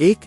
1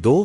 2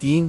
3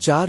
4